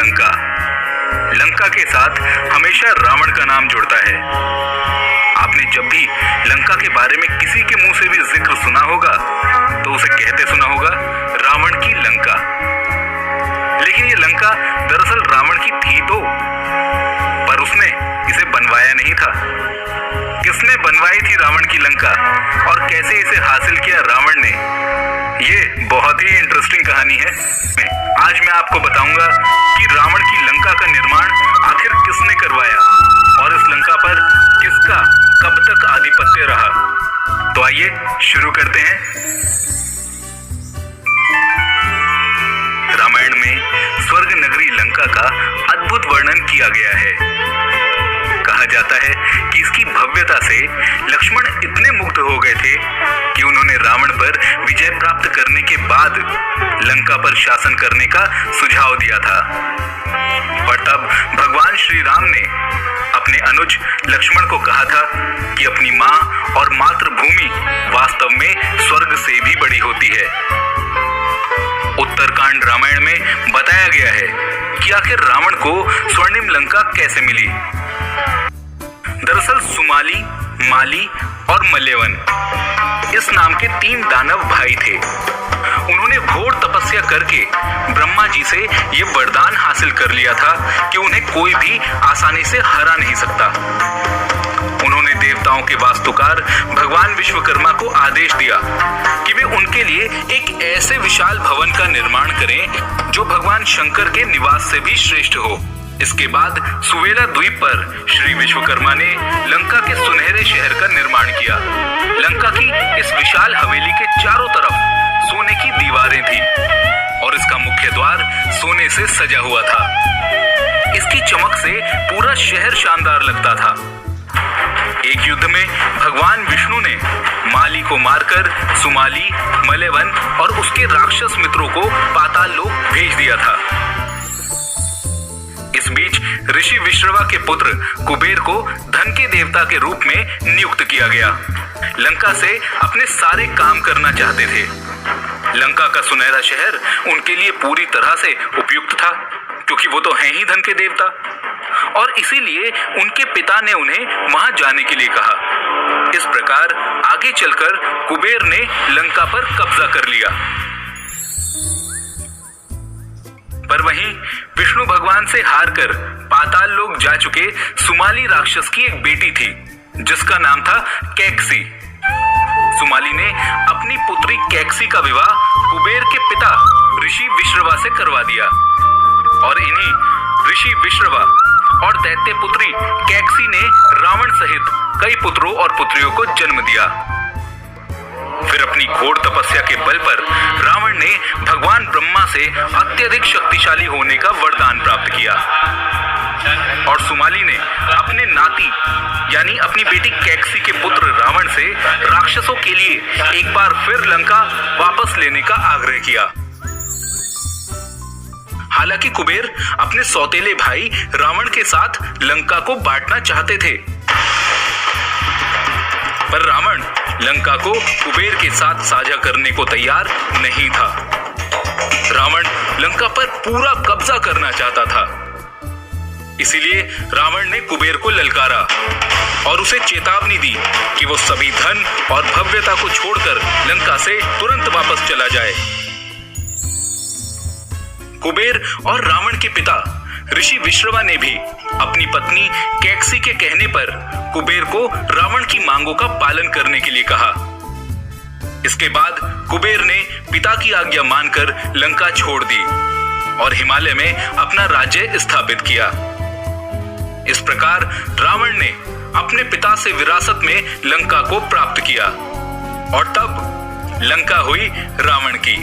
लंका। लंका के साथ हमेशा रावण का नाम जुड़ता है। आपने जब भी लंका के बारे में किसी के मुंह से भी जिक्र सुना होगा तो उसे कहते सुना होगा रावण की लंका। लेकिन ये लंका दरअसल रावण की थी तो, पर उसने इसे बनवाया नहीं था। किसने बनवाई थी रावण की लंका और कैसे इसे हासिल किया रावण ने, ये बहुत ही इंटरेस्टिंग कहानी है। आज मैं आपको बताऊंगा कि रावण की लंका का निर्माण आखिर किसने करवाया और इस लंका पर किसका कब तक आधिपत्य रहा। तो आइए शुरू करते हैं। रामायण में स्वर्ग नगरी लंका का अद्भुत वर्णन किया गया है। कहा जाता है कि इसकी भव्यता से लक्ष्मण इतने मुग्ध हो गए थे कि उन्होंने रावण पर विजय प्राप्त करने के बाद लंका पर शासन करने का सुझाव दिया था। पर तब भगवान श्री राम ने अपने अनुज लक्ष्मण को कहा था कि अपनी मां और मातृभूमि वास्तव में स्वर्ग से भी बड़ी होती है। उत्तरकांड रामायण में बताया गया है कि आखिर रावण को स्वर्णिम लंका कैसे मिली। दरअसल सुमाली, माली और मल्यवन इस नाम के 3 दानव भाई थे। उन्होंने घोर तपस्या करके ब्रह्मा जी से ये वरदान हासिल कर लिया था कि उन्हें कोई भी आसानी से हरा नहीं सकता। उन्होंने देवताओं के वास्तुकार भगवान विश्वकर्मा को आदेश दिया कि वे उनके लिए एक ऐसे विशाल भवन का निर्माण करें जो भगवान शंकर के निवास से भी श्रेष्ठ हो। इसके बाद सुवेला द्वीप पर श्री विश्वकर्मा ने लंका के सुनहरे शहर का निर्माण किया। लंका की इस विशाल हवेली के चारों तरफ सोने की दीवारें थी और इसका मुख्य द्वार सोने से सजा हुआ था। इसकी चमक से पूरा शहर शानदार लगता था। एक युद्ध में भगवान विष्णु ने माली को मारकर सुमाली, मल्यवन और उसके राक्षस मित्रों को पाताल लोक भेज दिया था। इस बीच ऋषि विश्रवा के पुत्र कुबेर को धन के देवता के रूप में नियुक्त किया गया। लंका से अपने सारे काम करना चाहते थे। लंका का सुनहरा शहर उनके लिए पूरी तरह से उपयुक्त था क्योंकि वो तो हैं ही धन के देवता, और इसीलिए उनके पिता ने उन्हें वहां जाने के लिए कहा। इस प्रकार आगे चलकर कुबेर ने लंका पर कब्जा कर लिया। पर वहीं विष्णु भगवान से हारकर पाताल लोक जा चुके सुमाली राक्षस की एक बेटी थी जिसका नाम था कैकसी। सुमाली ने अपनी पुत्री कैकसी का विवाह कुबेर के पिता ऋषि विश्रवा से करवा दिया और इन्हीं ऋषि विश्रवा और दैत्य पुत्री कैकसी ने रावण सहित कई पुत्रों और पुत्रियों को जन्म दिया। फिर अपनी घोर तपस्या के बल पर रावण ने भगवान ब्रह्मा से अत्यधिक शक्तिशाली होने का वरदान प्राप्त किया और सुमाली ने अपने नाती यानी अपनी बेटी कैकसी के पुत्र रावण से राक्षसों के लिए एक बार फिर लंका वापस लेने का आग्रह किया। हालांकि कुबेर अपने सौतेले भाई रावण के साथ लंका को बांटना चाहते थे, पर रावण लंका को कुबेर के साथ साझा करने को तैयार नहीं था। रावण लंका पर पूरा कब्जा करना चाहता था। इसीलिए रावण ने कुबेर को ललकारा और उसे चेतावनी दी कि वो सभी धन और भव्यता को छोड़कर लंका से तुरंत वापस चला जाए। कुबेर और रावण के पिता ऋषि विश्रवा ने भी अपनी पत्नी कैकसी के कहने पर कुबेर को रावण की मांगों का पालन करने के लिए कहा। इसके बाद कुबेर ने पिता की आज्ञा मानकर लंका छोड़ दी और हिमालय में अपना राज्य स्थापित किया। इस प्रकार रावण ने अपने पिता से विरासत में लंका को प्राप्त किया और तब लंका हुई रावण की।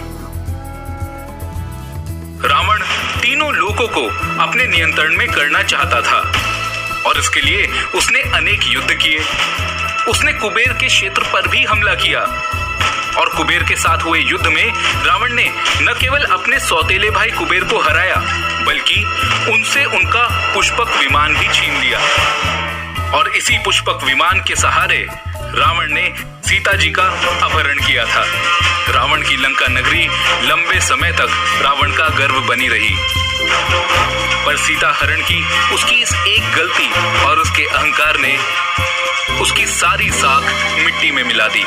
रावण तीनों लोकों को अपने नियंत्रण में करना चाहता था और इसके लिए उसने अनेक युद्ध किए। उसने कुबेर के क्षेत्र पर भी हमला किया और कुबेर के साथ हुए युद्ध में रावण ने न केवल अपने सौतेले भाई कुबेर को हराया बल्कि उनसे उनका पुष्पक विमान भी छीन लिया और इसी पुष्पक विमान के सहारे रावण ने सीता जी का अपहरण किया था। रावण की लंका नगरी लंबे समय तक रावण का गर्व बनी रही। पर सीता हरण की उसकी इस एक गलती और उसके अहंकार ने उसकी सारी साख मिट्टी में मिला दी।